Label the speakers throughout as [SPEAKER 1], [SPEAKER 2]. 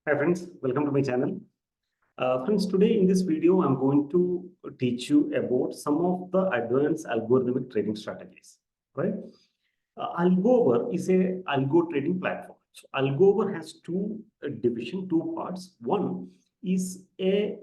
[SPEAKER 1] Hi friends, welcome to my channel. Friends, today in this video, I'm going to teach you about some of the advanced algorithmic trading strategies, right? Algower is a algo trading platform. So Algower has two parts. One is a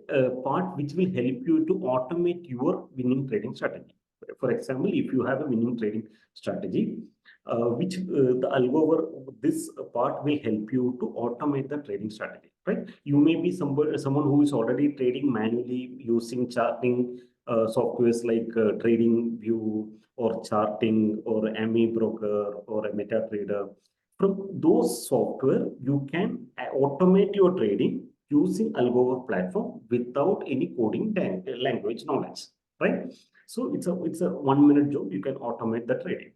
[SPEAKER 1] part which will help you to automate your winning trading strategy. For example, if you have a winning trading strategy, which the Algover, this part will help you to automate the trading strategy, right? You may be someone who is already trading manually using charting softwares like Trading View or charting or ME broker or a MetaTrader. From those software, you can automate your trading using Algover platform without any coding language knowledge, right? So it's a 1 minute job. You can automate the trading.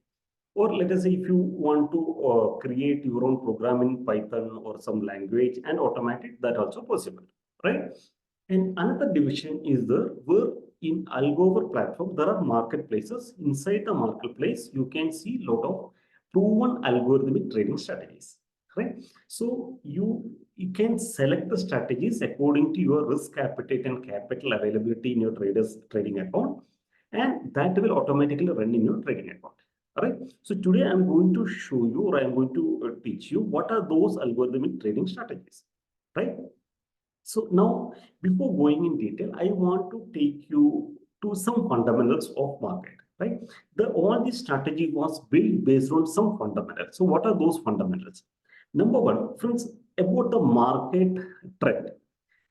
[SPEAKER 1] Or let us say if you want to create your own program in Python or some language and automate it, that also possible, right? And another division is there where in Algover platform, there are marketplaces. Inside the marketplace, you can see a lot of proven algorithmic trading strategies, right? So you can select the strategies according to your risk appetite and capital availability in your traders trading account, and that will automatically run in your trading account. All right. So today I'm going to show you, or I'm going to teach you what are those algorithmic trading strategies, right? So now, before going in detail, I want to take you to some fundamentals of market, right? All this strategy was built based on some fundamentals. So what are those fundamentals? Number one, friends, about the market trend.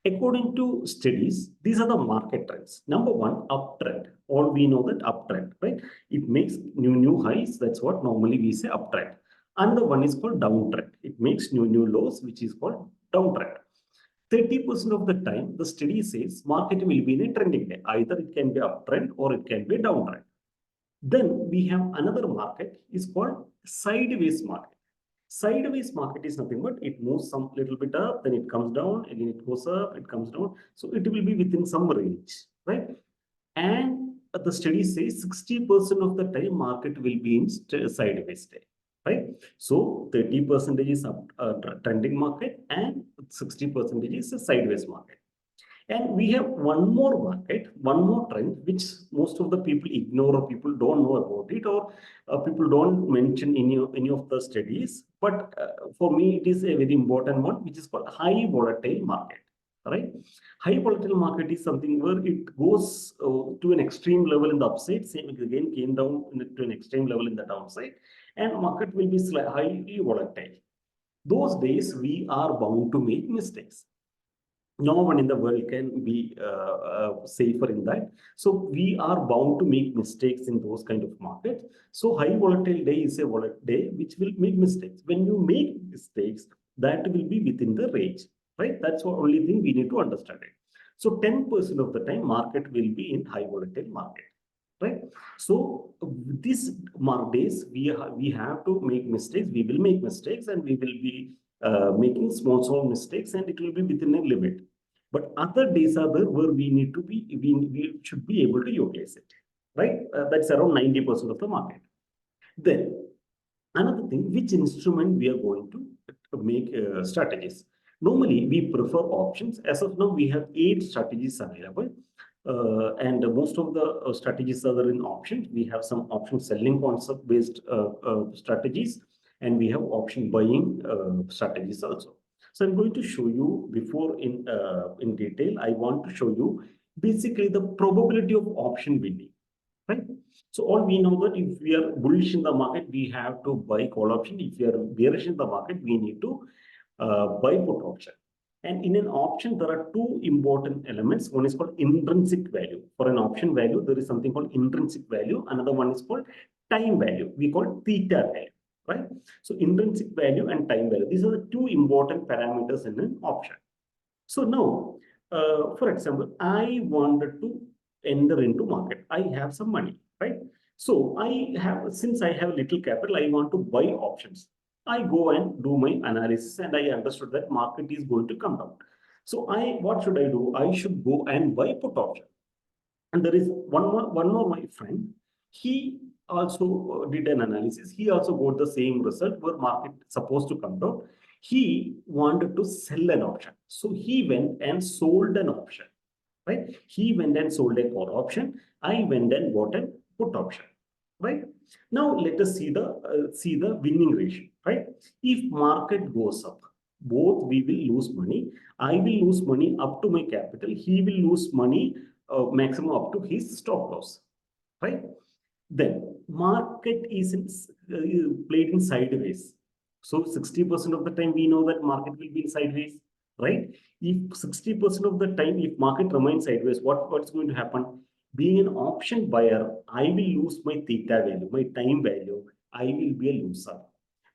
[SPEAKER 1] According to studies, these are the market trends. Number one, uptrend. All we know that uptrend, right? It makes new highs. That's what normally we say uptrend. Another one is called downtrend. It makes new lows, which is called downtrend. 30% of the time, the study says market will be in a trending day. Either it can be uptrend or it can be a downtrend. Then we have another market is called sideways market. Sideways market is nothing but it moves some little bit up, then it comes down, again it goes up, it comes down. So it will be within some range, right? And the study says 60% of the time market will be in sideways day, right? So 30% is up trending market and 60% is a sideways market. And we have one more market, one more trend, which most of the people ignore or people don't know about it, or people don't mention any of the studies. But for me, it is a very important one, which is called high volatile market. Right? High volatile market is something where it goes to an extreme level in the upside, same again came down to an extreme level in the downside, and market will be highly volatile. Those days, we are bound to make mistakes. No one in the world can be safer in that. So we are bound to make mistakes in those kind of markets. So high volatile day is a volatile day which will make mistakes. When you make mistakes, that will be within the range, right? That's the only thing we need to understand it. So 10% of the time market will be in high volatile market, right? So these days we have to make mistakes. We will make mistakes and we will be making small mistakes, and it will be within a limit. But other days are there where we need to be, we should be able to utilize it, right? That's around 90% of the market. Then another thing, which instrument we are going to make strategies. Normally, we prefer options. As of now, we have 8 strategies available. And most of the strategies are there in options. We have some option selling concept based strategies, and we have option buying strategies also. So I'm going to show you before in detail. I want to show you basically the probability of option winning, right? So all we know that if we are bullish in the market, we have to buy call option. If we are bearish in the market, we need to buy put option. And in an option, there are 2 important elements. One is called intrinsic value. For an option value, there is something called intrinsic value. Another one is called time value. We call it theta value, right? So intrinsic value and time value. These are the 2 important parameters in an option. So now, for example, I wanted to enter into market. I have some money, right? So since I have little capital, I want to buy options. I go and do my analysis, and I understood that market is going to come down. So what should I do? I should go and buy put option. And there is one more my friend. He also did an analysis. He also got the same result where market supposed to come down. He wanted to sell an option. So he went and sold an option, right? He went and sold a call option. I went and bought a put option, right? Now let us see the winning ratio, right? If market goes up, both we will lose money. I will lose money up to my capital. He will lose money maximum up to his stop loss, right? Then market is played in sideways. So 60% of the time we know that market will be in sideways, right? If 60% of the time, if market remains sideways, what's going to happen? Being an option buyer, I will lose my theta value, my time value. I will be a loser.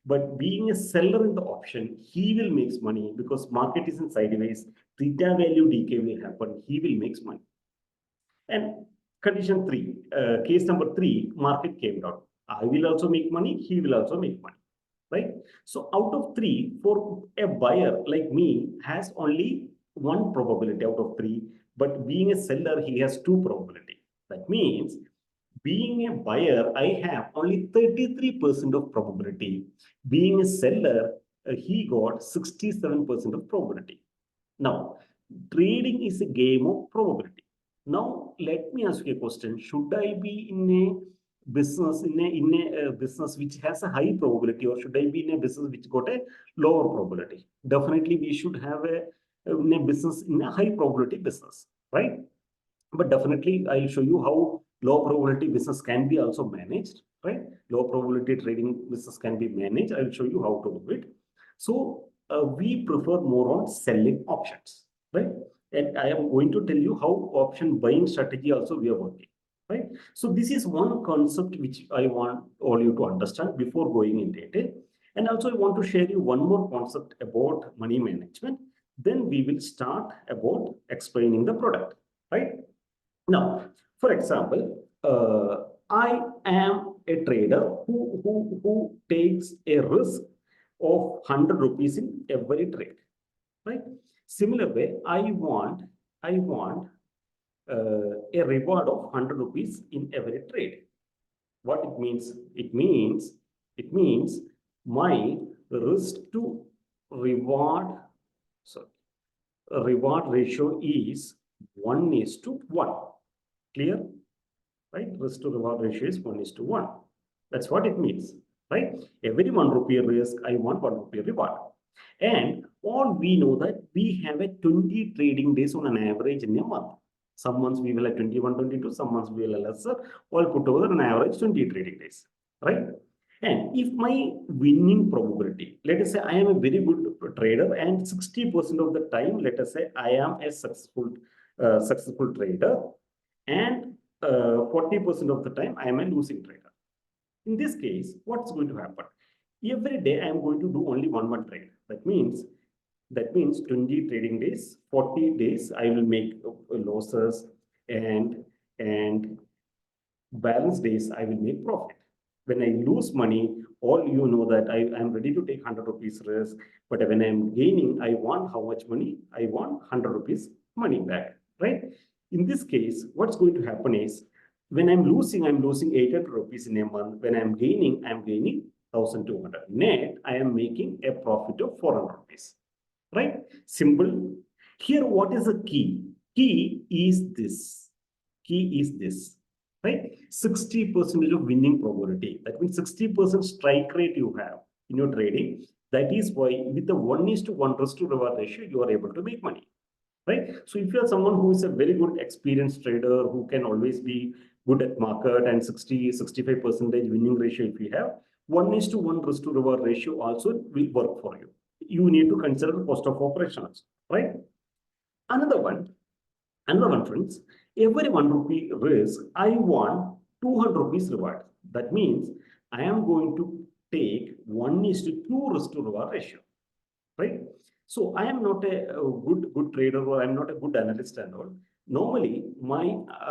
[SPEAKER 1] But being a seller in the option, he will make money because market is in sideways. Theta value decay will happen. He will make money. And condition three, case number three, market came down. I will also make money. He will also make money, right? So out of three, for a buyer like me, has only one probability out of three. But being a seller, he has two probability. That means being a buyer, I have only 33% of probability. Being a seller, he got 67% of probability. Now, trading is a game of probability. Now, let me ask you a question. Should I be in a business business which has a high probability, or should I be in a business which got a lower probability? Definitely, we should have in a business in a high probability business, right? But definitely, I'll show you how low probability business can be also managed, right? Low probability trading business can be managed. I'll show you how to do it. So we prefer more on selling options, right? And I am going to tell you how option buying strategy also we are working, right? So this is one concept which I want all you to understand before going in detail. And also I want to share you one more concept about money management. Then we will start about explaining the product, right? Now, for example, I am a trader who takes a risk of 100 rupees in every trade, right? Similar way, I want a reward of 100 rupees in every trade. What it means? It means my risk to reward, so reward ratio is 1:1. Clear? Right? Risk to reward ratio is 1:1. That's what it means, right? Every 1 rupee risk, I want 1 rupee reward. And all we know that we have a 20 trading days on an average in a month. Some months we will have 21, 22, some months we will have lesser, all put together an average 20 trading days, right? And if my winning probability, let us say I am a very good trader and 60% of the time, let us say I am a successful trader, and 40% of the time I am a losing trader. In this case, what's going to happen? Every day I am going to do only one trade. That means 20 trading days, 40 days I will make losses, and balance days I will make profit. When I lose money, all you know that I am ready to take 100 rupees risk, but when I am gaining, I want how much money? I want 100 rupees money back, right? In this case, what's going to happen is, when I'm losing 800 rupees in a month. When I'm gaining 1,200. Net, I am making a profit of 400 rupees, right? Simple. Here, what is the key? Key is this, right? 60% of winning probability. That means 60% strike rate you have in your trading. That is why with the 1:1 risk to reward ratio, you are able to make money, right? So if you are someone who is a very good experienced trader, who can always be good at market, and 65% winning ratio, if you have 1:1 risk to reward ratio also will work for you. You need to consider the cost of operations, right? Another one, friends, every 1 rupee risk, I want 200 rupees reward. That means I am going to take 1:2 risk to reward ratio, right? So I am not a good trader, or I'm not a good analyst and all. Normally, my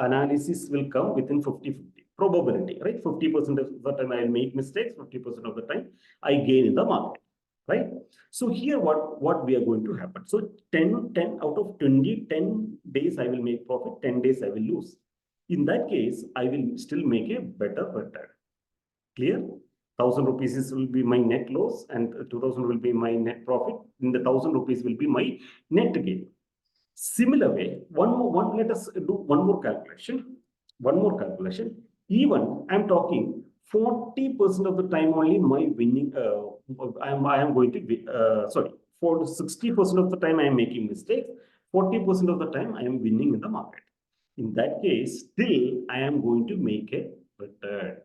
[SPEAKER 1] analysis will come within 50-50 probability, right? 50% of the time I make mistakes, 50% of the time I gain in the market, right? So here, what we are going to happen? So 10 out of 20, 10 days I will make profit, 10 days I will lose. In that case, I will still make a better return. Clear? 1,000 rupees will be my net loss and 2,000 will be my net profit. In the 1,000 rupees will be my net gain. Similar way, let us do one more calculation. One more calculation. Even I'm talking 40% of the time only my winning. I am going to be sorry. For 60% of the time I am making mistakes. 40% of the time I am winning in the market. In that case, still I am going to make a return.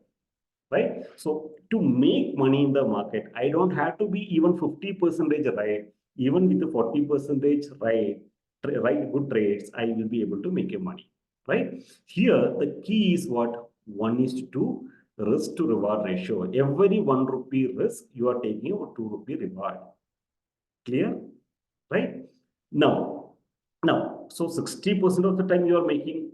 [SPEAKER 1] Right? So to make money in the market, I don't have to be even 50% right. Even with the 40% right, good trades, I will be able to make a money. Right? Here, the key is what? 1:2 risk to reward ratio. Every 1 rupee risk, you are taking a 2 rupee reward. Clear? Right? Now, so 60% of the time you are making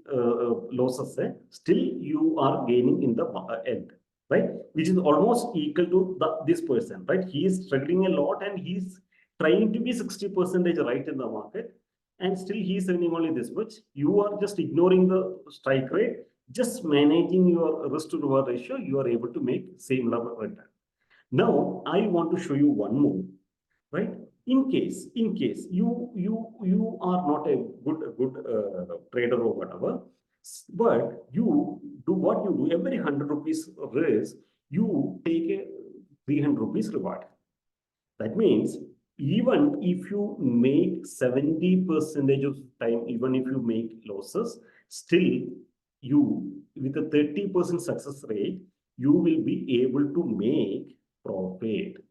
[SPEAKER 1] losses, still you are gaining in the end, right? Which is almost equal to this person, right? He is struggling a lot and he's trying to be 60% right in the market, and still he is earning only this much. You are just ignoring the strike rate, just managing your risk to reward ratio, you are able to make same level of return. Now, I want to show you one more, right? In case you are not a good trader or whatever, but you do what you do, every 100 rupees risk, you take a 300 rupees reward. That means even if you make 70% of time, even if you make losses, still you, with a 30% success rate, you will be able to make profit,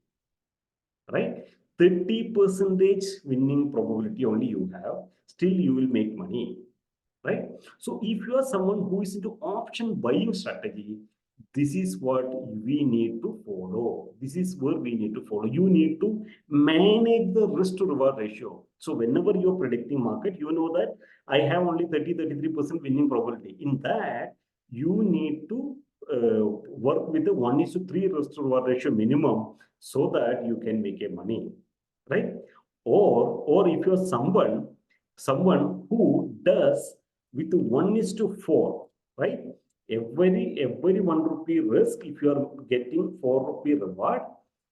[SPEAKER 1] right? 30% winning probability only you have, still you will make money, right? So if you are someone who is into option buying strategy, this is what we need to follow. This is where we need to follow. You need to manage the risk to reward ratio. So whenever you're predicting market, you know that I have only 33% winning probability. In that, you need to work with the 1:3 risk to reward ratio minimum so that you can make a money, right? Or if you're someone who does with 1:4, right? Every 1 rupee risk, if you are getting 4 rupee reward,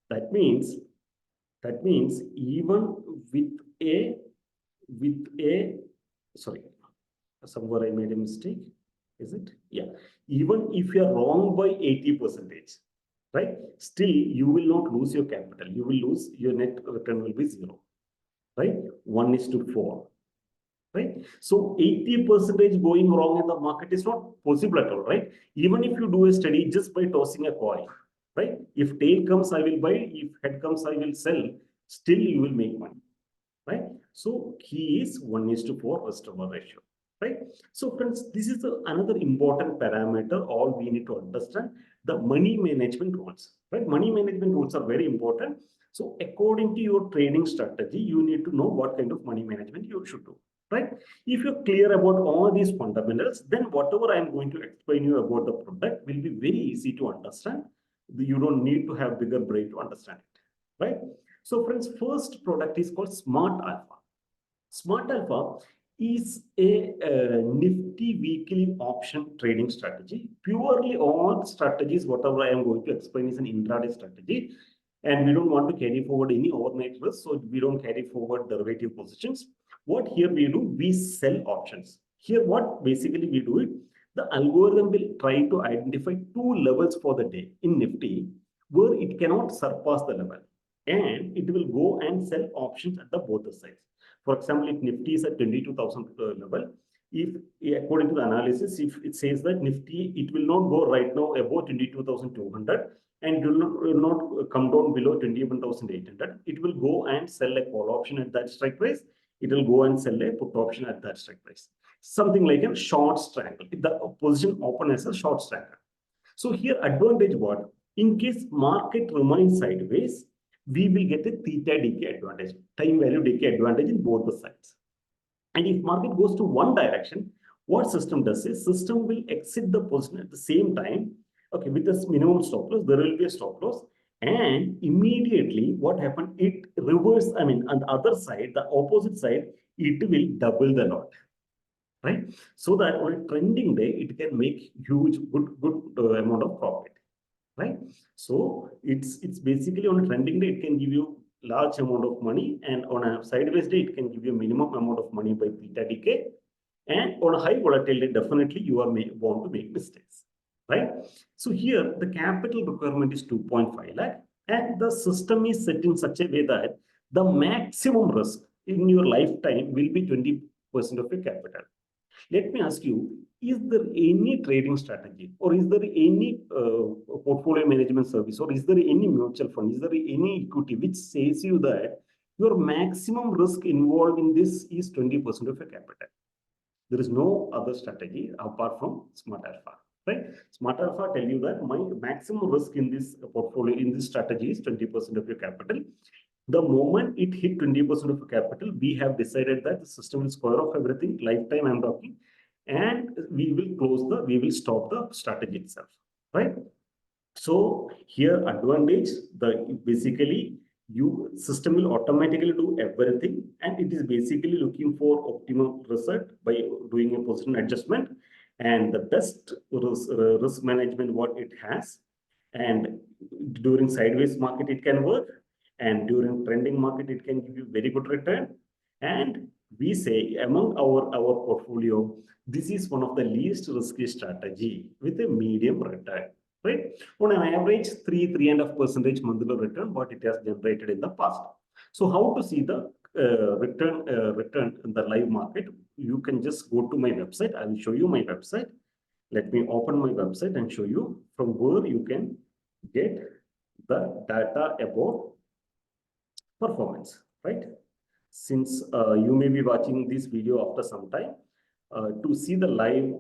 [SPEAKER 1] that means even with a sorry, somewhere I made a mistake. Is it? Yeah. Even if you are wrong by 80%, right? Still you will not lose your capital. You will lose your net return will be 0, right? 1:4. Right? So 80% going wrong in the market is not possible at all, right? Even if you do a study just by tossing a coin, right? If tail comes, I will buy. If head comes, I will sell. Still, you will make money, right? So key is 1:4 customer ratio, right? So friends, this is another important parameter. All we need to understand the money management rules, right? Money management rules are very important. So according to your trading strategy, you need to know what kind of money management you should do, right? If you're clear about all these fundamentals, then whatever I'm going to explain you about the product will be very easy to understand. You don't need to have bigger brain to understand it, right? So friends, first product is called Smart Alpha. Smart Alpha is a nifty weekly option trading strategy. Purely all strategies, whatever I am going to explain, is an intraday strategy. And we don't want to carry forward any overnight risk, so we don't carry forward derivative positions. What here we do, we sell options. Here what basically we do it, the algorithm will try to identify 2 levels for the day in Nifty where it cannot surpass the level, and it will go and sell options at the both the sides. For example, if Nifty is at 22,000 level, if according to the analysis, if it says that Nifty, it will not go right now above 22,200 and will not come down below 21,800, it will go and sell a call option at that strike price. It will go and sell a put option at that strike price. Something like a short strangle. The position open as a short strangle. So here advantage what? In case market remains sideways, we will get a theta decay advantage, time value decay advantage in both the sides. And if market goes to one direction, what system does is system will exit the position at the same time. Okay, with this minimum stop loss, there will be a stop loss. And immediately what happened, it reverse, I mean, on the other side, the opposite side, it will double the lot, right? So that on a trending day, it can make huge, good amount of profit. right? So it's basically on a trending day, it can give you large amount of money, and on a sideways day, it can give you a minimum amount of money by theta decay. And on a high volatility, definitely you are want to make mistakes, right? So here the capital requirement is 2.5 lakh, and the system is set in such a way that the maximum risk in your lifetime will be 20% of your capital. Let me ask you, is there any trading strategy, or is there any portfolio management service, or is there any mutual fund, is there any equity which says you that your maximum risk involved in this is 20% of your capital? There is no other strategy apart from Smart Alpha, right? Smart Alpha tell you that my maximum risk in this portfolio, in this strategy, is 20% of your capital. The moment it hit 20% of capital, we have decided that the system will square off everything, lifetime I'm talking, and we will stop the strategy itself, right? So here advantage, basically you system will automatically do everything, and it is basically looking for optimal result by doing a position adjustment and the best risk management what it has. And during sideways market it can work, and during trending market it can give you very good return. And we say among our portfolio, this is one of the least risky strategy with a medium return, right? On an average, 3.5% monthly return, what it has generated in the past. So how to see the return in the live market? You can just go to my website. I will show you my website. Let me open my website and show you from where you can get the data about performance, right? Since you may be watching this video after some time, to see the live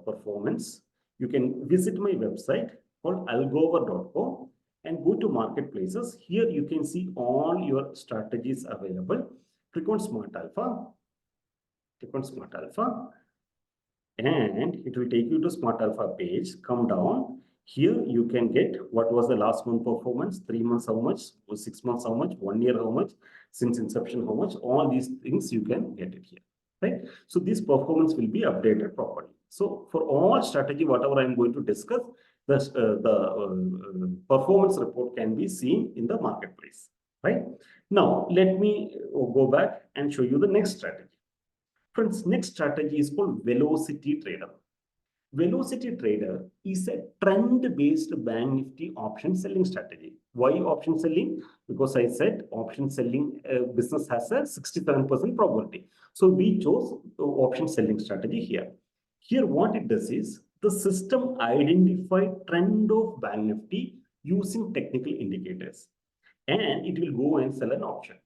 [SPEAKER 1] performance, you can visit my website called algower.com and go to marketplaces. Here you can see all your strategies available. Click on Smart Alpha. Click on Smart Alpha, and it will take you to Smart Alpha page. Come down. Here you can get what was the last month performance, 3 months how much, or 6 months how much, 1 year how much, since inception how much. All these things you can get it here, right? So this performance will be updated properly. So for all strategy, whatever I'm going to discuss, the performance report can be seen in the marketplace, right? Now let me go back and show you the next strategy. Friends, next strategy is called Velocity Trader. Velocity Trader is a trend-based Bank Nifty option selling strategy. Why option selling? Because I said option selling business has a 67% probability. So we chose option selling strategy here. Here what it does is the system identify trend of Bank Nifty using technical indicators, and it will go and sell an option.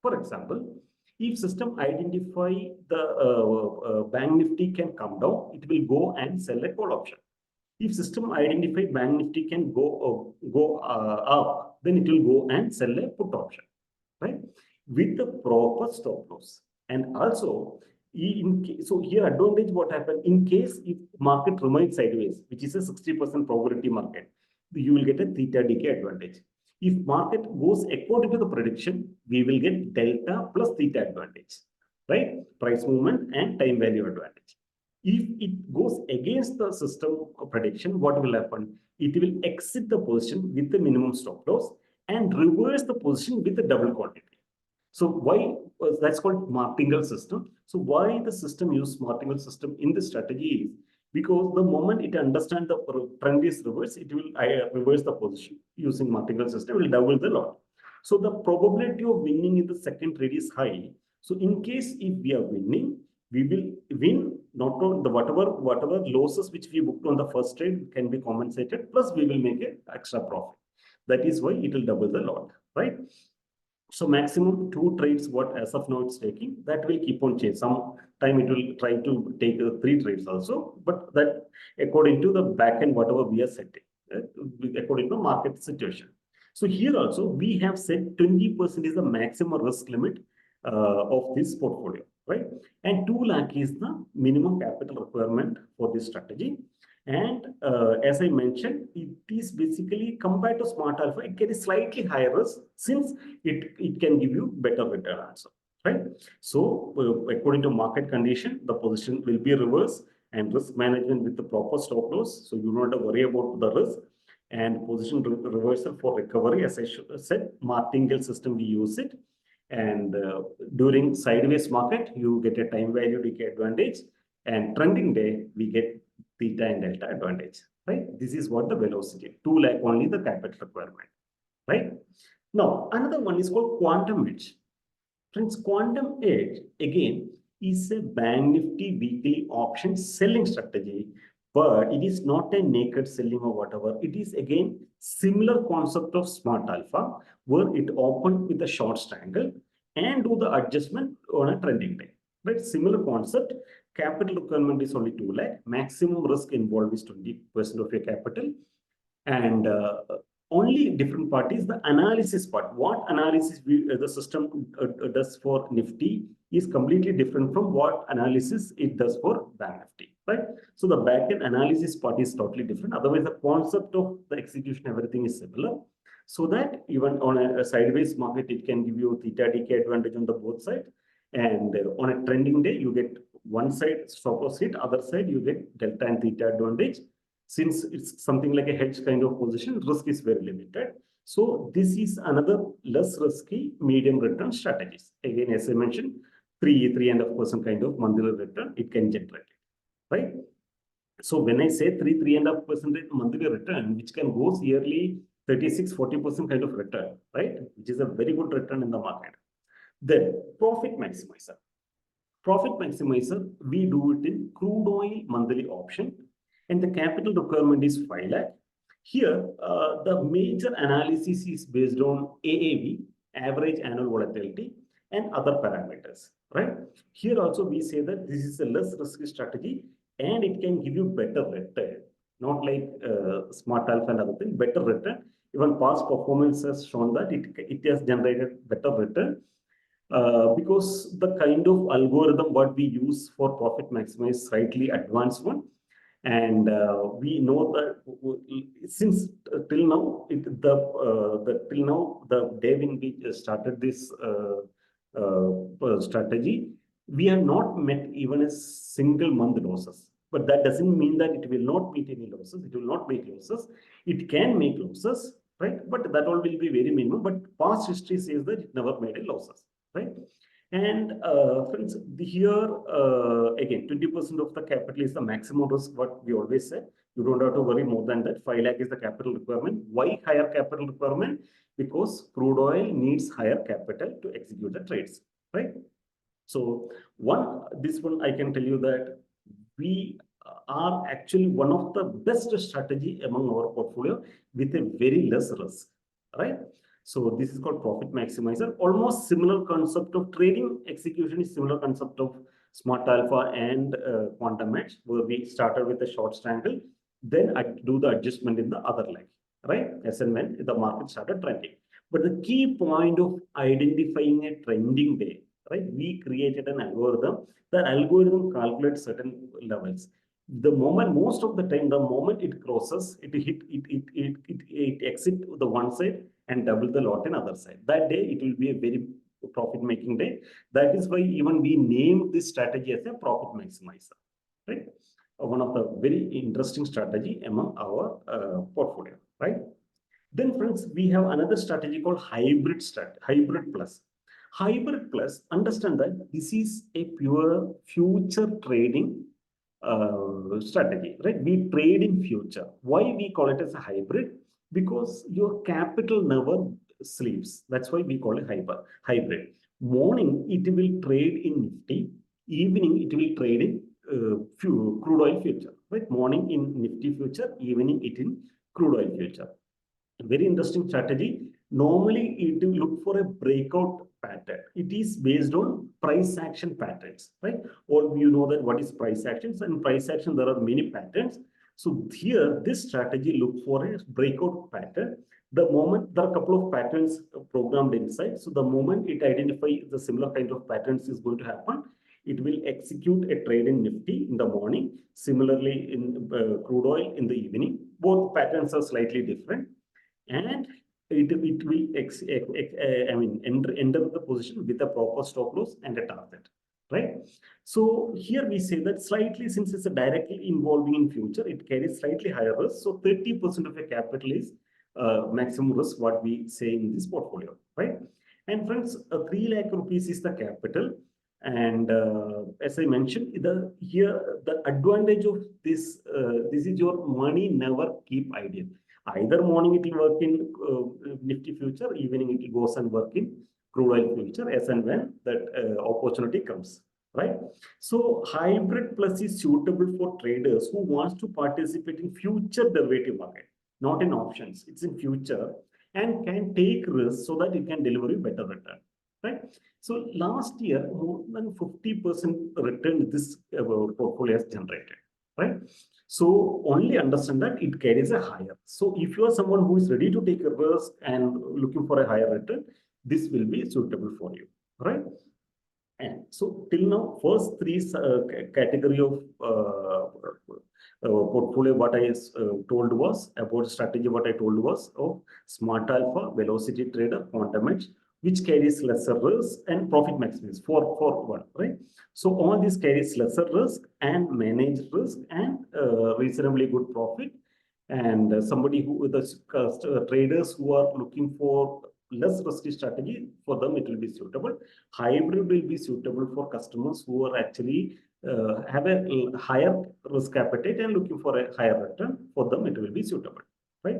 [SPEAKER 1] For example, if system identify the Bank Nifty can come down, it will go and sell a call option. If system identify Bank Nifty can go up, then it will go and sell a put option, right? With the proper stop loss. And also, so here advantage what happened in case if market remains sideways, which is a 60% probability market, you will get a theta decay advantage. If market goes according to the prediction, we will get delta plus theta advantage, right? Price movement and time value advantage. If it goes against the system prediction, what will happen? It will exit the position with the minimum stop loss and reverse the position with the double quantity. So why that's called martingale system. So why the system use martingale system in this strategy is because the moment it understands the trend is reverse, it will reverse the position using martingale system, will double the lot. So the probability of winning in the second trade is high. So in case if we are winning, we will win not on the whatever losses which we booked on the first trade can be compensated, plus we will make an extra profit. That is why it will double the lot, right? So maximum 2 trades what as of now it's taking, that will keep on changing. Some time it will try to take 3 trades also, but that according to the back end whatever we are setting, according to market situation. So here also we have set 20% is the maximum risk limit of this portfolio, right? And 2 lakh is the minimum capital requirement for this strategy. And as I mentioned, it is basically compared to Smart Alpha, it carries slightly higher risk since it can give you better return also, right? So according to market condition, the position will be reversed and risk management with the proper stop loss. So you don't have to worry about the risk. and position reversal for recovery. As I said, martingale system, we use it. And during sideways market, you get a time value decay advantage, and trending day, we get theta and delta advantage, right? This is what the velocity, 2 lakh only the capital requirement, right? Now, another one is called quantum edge. Friends, quantum edge, again, is a bank nifty weekly option selling strategy, but it is not a naked selling or whatever. It is, again, similar concept of smart alpha, where it opened with a short strangle and do the adjustment on a trending day, right? Similar concept. Capital requirement is only 2 lakh. Maximum risk involved is 20% of your capital. And only different part is the analysis part. What analysis the system does for Nifty is completely different from what analysis it does for Bank Nifty, right? So the backend analysis part is totally different. Otherwise, the concept of the execution, everything is similar. So that even on a sideways market, it can give you theta decay advantage on the both sides. And on a trending day, you get one side stop loss hit, other side you get delta and theta advantage. Since it's something like a hedge kind of position, risk is very limited. So this is another less risky medium return strategies. Again, as I mentioned, 3.5% kind of monthly return it can generate, right? So when I say 3.5% monthly return, which can go yearly 36-40% kind of return, right? Which is a very good return in the market. Then profit maximizer. Profit maximizer, we do it in crude oil monthly option, and the capital requirement is 5 lakh. Here, the major analysis is based on AAV, average annual volatility, and other parameters, right? Here also we say that this is a less risky strategy and it can give you better return, not like smart alpha and other thing, better return. Even past performance has shown that it has generated better return. Because the kind of algorithm what we use for profit maximization is slightly advanced one, and we know that since till now the day when we started this strategy, we have not met even a single month losses. But that doesn't mean that it will not meet any losses. It will not make losses. It can make losses, right? But that all will be very minimum. But past history says that it never made any losses, right? And friends, here again, 20% of the capital is the maximum risk, what we always say. You don't have to worry more than that. 5 lakh is the capital requirement. Why higher capital requirement? Because crude oil needs higher capital to execute the trades, right? So this one I can tell you that we are actually one of the best strategy among our portfolio with a very less risk, right? So this is called profit maximizer. Almost similar concept of trading execution is similar concept of smart alpha and quantum edge, where we started with a short strangle, then I do the adjustment in the other leg, right? As and when the market started trending. But the key point of identifying a trending day, right? We created an algorithm. The algorithm calculates certain levels. The moment, most of the time, the moment it crosses, it exit the one side and double the lot in other side. That day, it will be a very profit-making day. That is why even we named this strategy as a profit maximizer, right? One of the very interesting strategy among our portfolio, right? Then, friends, we have another strategy called hybrid plus. Hybrid plus, understand that this is a pure future trading strategy, right? We trade in future. Why we call it as a hybrid? Because your capital never sleeps. That's why we call it hybrid. Morning, it will trade in Nifty. Evening, it will trade in crude oil future, right? Morning in Nifty future, evening it in crude oil future. Very interesting strategy. Normally, it will look for a breakout pattern. It is based on price action patterns, right? All you know that what is price actions, and price action, there are many patterns. So here, this strategy look for a breakout pattern. The moment there are a couple of patterns programmed inside, so the moment it identifies the similar kind of patterns is going to happen, it will execute a trade in Nifty in the morning. Similarly, in crude oil in the evening. Both patterns are slightly different, and it will enter the position with a proper stop loss and a target, right? So here we say that slightly, since it's a directly involving in future, it carries slightly higher risk. So 30% of your capital is maximum risk, what we say in this portfolio, right? And friends, 3 lakh rupees is the capital. And as I mentioned, here the advantage of this is your money never keep idle. Either morning it will work in Nifty future, evening it goes and work in crude oil future as and when that opportunity comes, right? So hybrid plus is suitable for traders who wants to participate in future derivative market, not in options. It's in future and can take risks so that it can deliver you better return, right? So last year, more than 50% return this portfolio has generated, right? So only understand that it carries a higher. So if you are someone who is ready to take a risk and looking for a higher return, this will be suitable for you, right? And so till now, first three category of portfolio, what I told was about strategy, what I told was of smart alpha, velocity trader, quantum edge, which carries lesser risk and profit maximization for one, right? So all these carries lesser risk and managed risk and reasonably good profit. And somebody who the traders who are looking for less risky strategy, for them it will be suitable. Hybrid will be suitable for customers who are actually have a higher risk appetite and looking for a higher return. For them it will be suitable, right?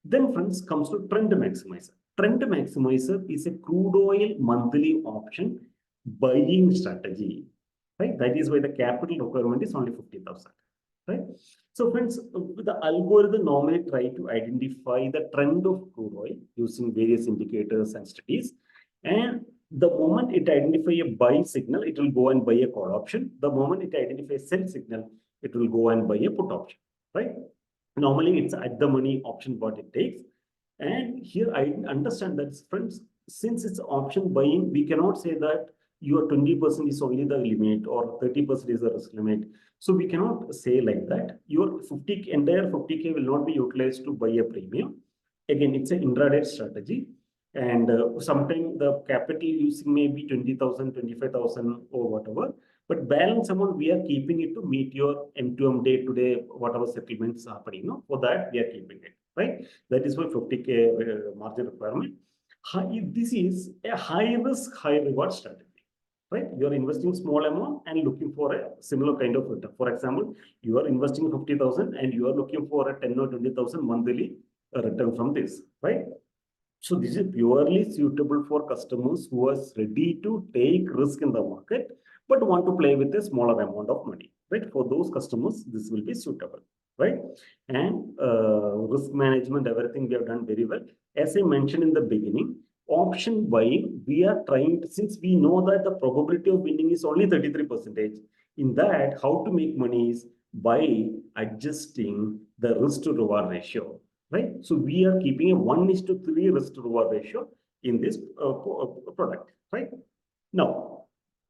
[SPEAKER 1] Then friends, comes to trend maximizer. Trend maximizer is a crude oil monthly option buying strategy, right? That is why the capital requirement is only 50,000, right? So friends, the algorithm normally try to identify the trend of crude oil using various indicators and studies. And the moment it identifies a buy signal, it will go and buy a call option. The moment it identifies a sell signal, it will go and buy a put option, right? Normally it's at the money option what it takes. And here I understand that, friends, since it's option buying, we cannot say that your 20% is only the limit or 30% is the risk limit. So we cannot say like that. Your entire 50K will not be utilized to buy a premium. Again, it's an intraday strategy. And sometimes the capital using may be 20,000, 25,000 or whatever. But balance amount, we are keeping it to meet your M2M day-to-day, whatever settlements happening. No? For that, we are keeping it, right? That is why 50K margin requirement. This is a high risk, high reward strategy, right? You are investing small amount and looking for a similar kind of return. For example, you are investing 50,000 and you are looking for a 10 or 20,000 monthly return from this, right? So this is purely suitable for customers who are ready to take risk in the market, but want to play with a smaller amount of money, right? For those customers, this will be suitable, right? And risk management, everything we have done very well. As I mentioned in the beginning, option buying, we are trying to, since we know that the probability of winning is only 33%, in that, how to make money is by adjusting the risk to reward ratio, right? So we are keeping a 1:3 risk to reward ratio in this product, right? Now,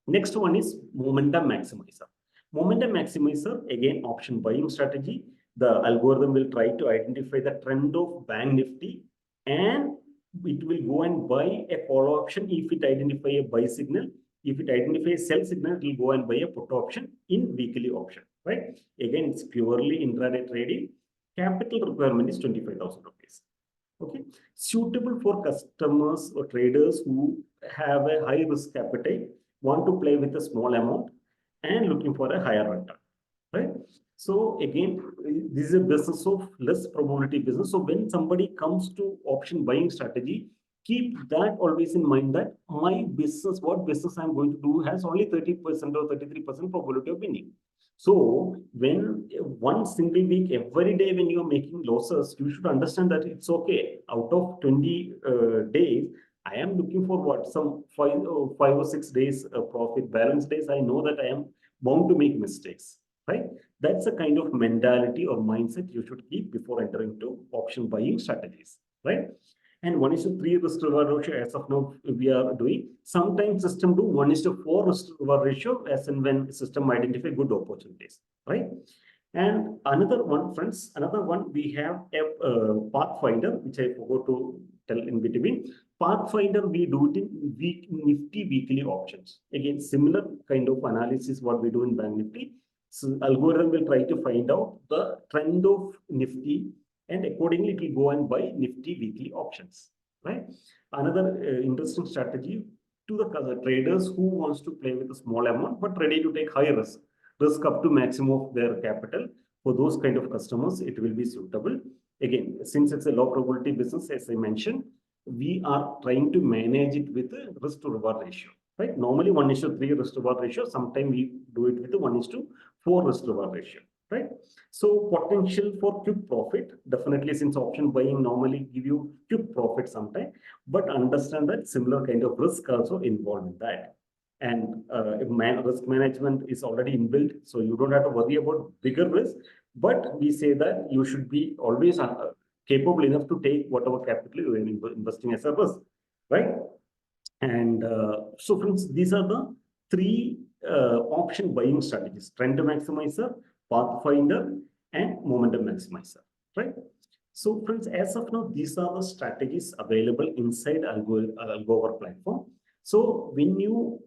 [SPEAKER 1] next one is momentum maximizer. Momentum maximizer, again, option buying strategy. The algorithm will try to identify the trend of Bank Nifty and it will go and buy a call option if it identify a buy signal. If it identifies a sell signal, it will go and buy a put option in weekly option, right? Again, it's purely intraday trading. Capital requirement is 25,000 rupees. Okay, suitable for customers or traders who have a high risk appetite, want to play with a small amount, and looking for a higher return, right? So again, this is a business of less probability business. So when somebody comes to option buying strategy, keep that always in mind that my business, what business I'm going to do has only 30% or 33% probability of winning. So when one single week, every day when you're making losses, you should understand that it's okay. Out of 20 days, I am looking for what, some 5 or 6 days profit, balance days. I know that I am bound to make mistakes, right? That's the kind of mentality or mindset you should keep before entering into option buying strategies, right? And 1:3 risk to reward ratio as of now we are doing. Sometimes system do 1:4 risk to reward ratio as and when system identify good opportunities, right? And another one, friends, another one, we have a Pathfinder, which I forgot to tell in between. Pathfinder, we do it in Nifty weekly options. Again, similar kind of analysis what we do in Bank Nifty. So algorithm will try to find out the trend of Nifty, and accordingly it will go and buy Nifty weekly options, right? Another interesting strategy to the traders who wants to play with a small amount but ready to take higher risk up to maximum of their capital. For those kind of customers, it will be suitable. Again, since it's a low probability business, as I mentioned, we are trying to manage it with a risk to reward ratio, right? Normally 1:3 risk to reward ratio. Sometimes we do it with a 1:4 risk to reward ratio, right? So potential for quick profit, definitely, since option buying normally give you quick profit sometime, but understand that similar kind of risk also involved in that. And risk management is already inbuilt, so you don't have to worry about bigger risk. But we say that you should be always capable enough to take whatever capital you are investing as a risk, right? And so friends, these are the three option buying strategies: trend maximizer, Pathfinder, and momentum maximizer, right? So friends, as of now, these are the strategies available inside Algower platform. So when you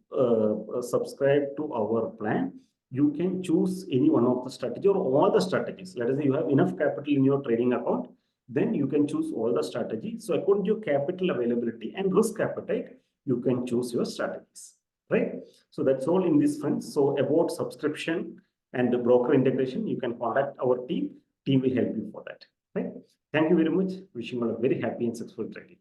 [SPEAKER 1] subscribe to our plan, you can choose any one of the strategy or all the strategies. Let us say you have enough capital in your trading account, then you can choose all the strategies. So according to your capital availability and risk appetite, you can choose your strategies, right? So that's all in this, friends. So about subscription and the broker integration, you can contact our team. Team will help you for that, right? Thank you very much. Wishing you all a very happy and successful trading.